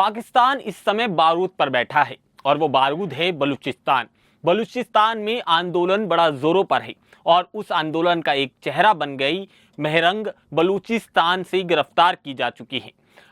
पाकिस्तान इस समय बारूद पर बैठा है और वो बारूद है बलूचिस्तान। बलूचिस्तान में आंदोलन बड़ा जोरों पर है और उस आंदोलन का एक चेहरा बन गई महरंग बलूचिस्तान से गिरफ्तार की जा चुकी है।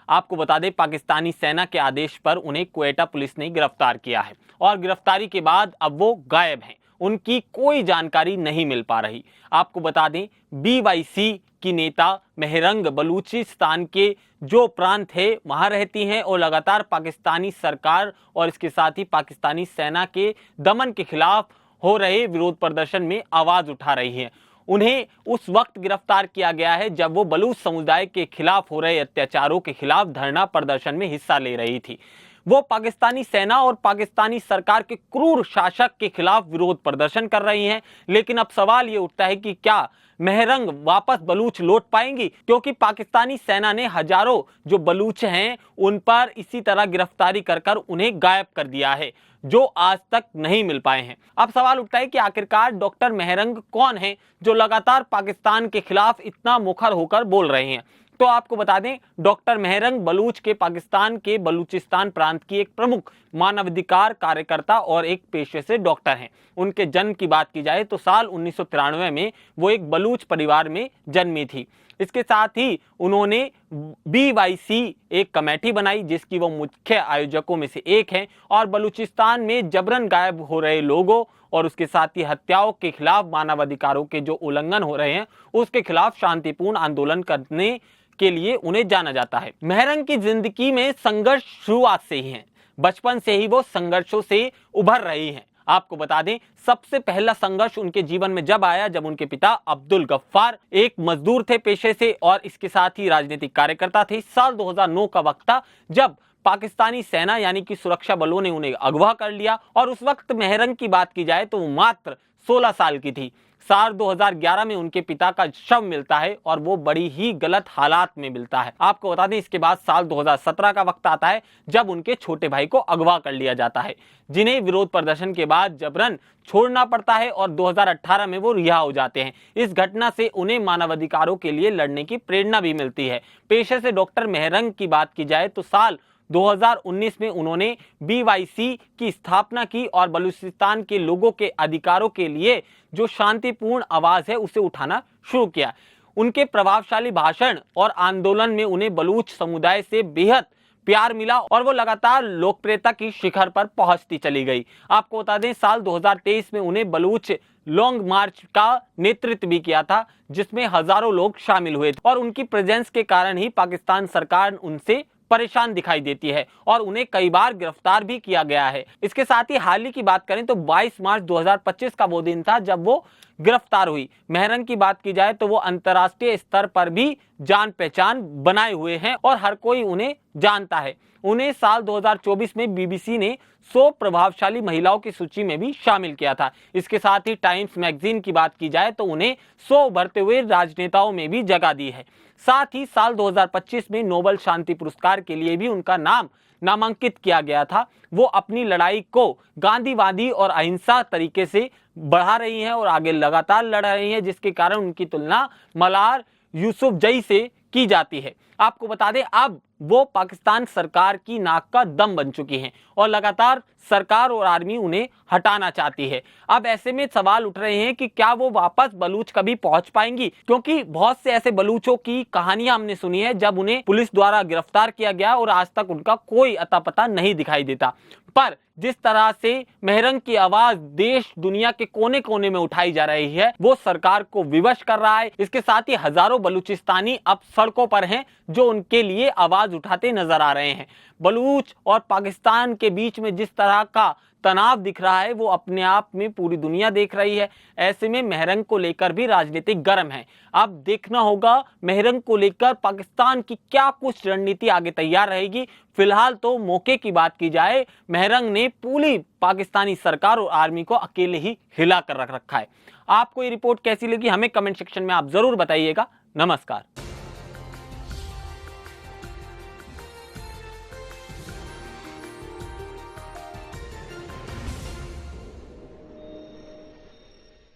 आपको बता दें, पाकिस्तानी सेना के आदेश पर उन्हें क्वेटा पुलिस ने गिरफ्तार किया है और गिरफ्तारी के बाद अब वो गायब हैं। उनकी कोई जानकारी नहीं मिल पा रही। आपको बता दें, BYC की नेता महरंग बलूचिस्तान के जो प्रांत है वहां रहती हैं और लगातार पाकिस्तानी सरकार और इसके साथ ही पाकिस्तानी सेना के दमन के खिलाफ हो रहे विरोध प्रदर्शन में आवाज उठा रही हैं। उन्हें उस वक्त गिरफ्तार किया गया है जब वो बलूच समुदाय के खिलाफ हो रहे अत्याचारों के खिलाफ धरना प्रदर्शन में हिस्सा ले रही थी। वो पाकिस्तानी सेना और पाकिस्तानी सरकार के क्रूर शासक के खिलाफ विरोध प्रदर्शन कर रही हैं। लेकिन अब सवाल ये उठता है कि क्या महरंग वापस बलूच लौट पाएंगी, क्योंकि पाकिस्तानी सेना ने हजारों जो बलूच हैं उन पर इसी तरह गिरफ्तारी कर उन्हें गायब कर दिया है, जो आज तक नहीं मिल पाए हैं। अब सवाल उठता है कि आखिरकार डॉक्टर महरंग कौन है जो लगातार पाकिस्तान के खिलाफ इतना मुखर होकर बोल रहे हैं। तो आपको बता दें, डॉक्टर महरंग बलूच के पाकिस्तान के बलूचिस्तान प्रांत की एक प्रमुख मानवाधिकार कार्यकर्ता और एक पेशे से डॉक्टर हैं। उनके जन्म की बात की जाए तो साल 1993 में वो एक बलूच परिवार में जन्मी थी। इसके साथ ही उन्होंने BYC एक कमेटी बनाई जिसकी वो मुख्य आयोजकों में से एक हैं और बलूचिस्तान में जबरन गायब हो रहे लोगों और उसके साथ ही हत्याओं के खिलाफ, मानवाधिकारों के जो उल्लंघन हो रहे हैं उसके खिलाफ शांतिपूर्ण आंदोलन करने के लिए उन्हें जाना जाता है। महरंग की जिंदगी में संघर्ष शुरुआत से ही है। बचपन से ही वो संघर्षों से उभर रही हैं। आपको बता दें, सबसे पहला संघर्ष उनके जीवन में जब आया जब उनके पिता अब्दुल गफ्फार एक मजदूर थे पेशे से और इसके साथ ही राजनीतिक कार्यकर्ता थे। साल 2009 का वक्त था जब पाकिस्तानी सेना यानी कि सुरक्षा बलों ने उन्हें अगवा कर लिया और उस वक्त महरंग की बात की जाए तो वो मात्र 16 साल की थी। साल 2011 में उनके पिता का शव मिलता है और वो बड़ी ही गलत हालात में मिलता है। आपको बता दें, इसके बाद साल 2017 का वक्त आता है जब उनके छोटे भाई को अगवा कर लिया जाता है, जिन्हें विरोध प्रदर्शन के बाद जबरन छोड़ना पड़ता है और 2018 में वो रिहा हो जाते हैं। इस घटना से उन्हें मानवाधिकारों के लिए लड़ने की प्रेरणा भी मिलती है। पेशे से डॉक्टर महरंग की बात की जाए तो साल 2019 में उन्होंने BYC की स्थापना की और बलूचिस्तान के लोगों के अधिकारों के लिए जो शांतिपूर्ण आवाज है उसे उठाना शुरू किया। उनके प्रभावशाली भाषण और आंदोलन में उन्हें बलूच समुदाय से बेहद प्यार मिला और वो लगातार लोकप्रियता की शिखर पर पहुंचती चली गई। आपको बता दें, साल 2023 में उन्हें बलूच लॉन्ग मार्च का नेतृत्व भी किया था जिसमें हजारों लोग शामिल हुए थे और उनकी प्रेजेंस के कारण ही पाकिस्तान सरकार उनसे परेशान दिखाई देती है और उन्हें कई बार गिरफ्तार भी किया गया है। इसके साथ ही हाल ही की बात करें तो 22 मार्च 2025 का वो दिन था जब वो गिरफ्तार हुई। महरंग की बात की जाए तो वो अंतर्राष्ट्रीय स्तर पर भी जान पहचान बनाए हुए हैं और हर कोई उन्हें जानता है। उन्हें साल 2024 में BBC ने 100 प्रभावशाली महिलाओं की सूची में भी शामिल किया था। इसके साथ ही टाइम्स मैगजीन की बात की जाए तो उन्हें 100 उभरते हुए राजनेताओं में भी जगह दी है। साथ ही साल 2025 में नोबेल शांति पुरस्कार के लिए भी उनका नाम नामांकित किया गया था। वो अपनी लड़ाई को गांधीवादी और अहिंसा तरीके से बढ़ा रही हैं और आगे लगातार लड़ रही हैं, जिसके कारण उनकी तुलना मलाला यूसुफजई से की जाती है। आपको बता दें, अब वो पाकिस्तान सरकार की नाक का दम बन चुकी हैं और लगातार सरकार और आर्मी उन्हें हटाना चाहती है। अब ऐसे में सवाल उठ रहे हैं कि क्या वो वापस बलूच कभी पहुंच पाएंगी, क्योंकि बहुत से ऐसे बलूचों की कहानियां हमने सुनी है जब उन्हें पुलिस द्वारा गिरफ्तार किया गया और आज तक उनका कोई अता पता नहीं दिखाई देता। पर जिस तरह से महरंग की आवाज देश दुनिया के कोने कोने में उठाई जा रही है वो सरकार को विवश कर रहा है। इसके साथ ही हजारों बलूचिस्तानी अब सड़कों पर हैं जो उनके लिए आवाज उठाते नजर आ रहे हैं। बलूच और पाकिस्तान के बीच में जिस तरह का तनाव दिख रहा है वो अपने आप में पूरी दुनिया देख रही है। ऐसे में महरंग को लेकर भी राजनीतिक गर्म है। अब देखना होगा महरंग को लेकर पाकिस्तान की क्या कुछ रणनीति आगे तैयार रहेगी। फिलहाल तो मौके की बात की जाए, महरंग ने पूरी पाकिस्तानी सरकार और आर्मी को अकेले ही हिला कर रख रखा है। आपको ये रिपोर्ट कैसी लगी हमें कमेंट सेक्शन में आप जरूर बताइएगा। नमस्कार।